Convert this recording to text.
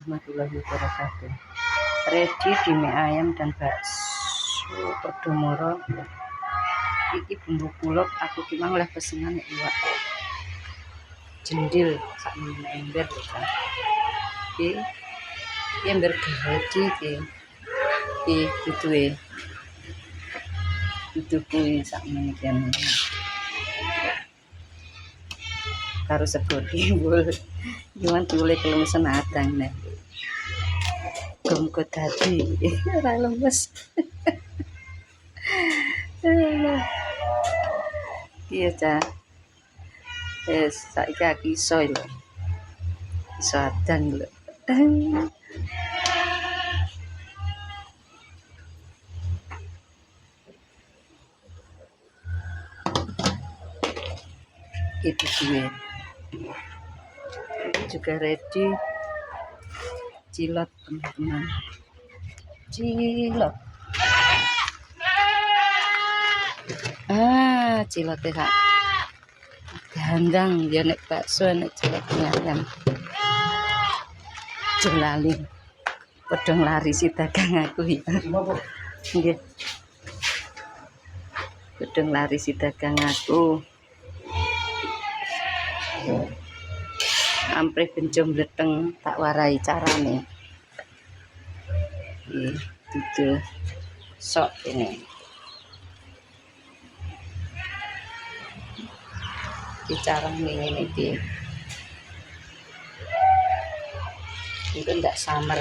warahmatullahi wabarakatuh. Ready di mie ayam dan bakso Podomoro. Iki bumbu kulub aku ki mang oleh pesenan iwak jendil sak ember lho kan. Iki ember gede iki gitu itu kuwi sak menikan karo sego timbul gimana tulis kelemasan adang nih gomko dadi ora lemes. Iya cah saiki aku iso lho iso adang lho. Itu gue juga ready cilok teman-teman, cilok cilok kak gandang ya nek bakso nek ciloknya ayam jelali podong lari si dagang aku ya nggih podong lari si dagang aku amprih benjom bleteng tak warai carane gitu sok ini bicara ini iki itu ndak summer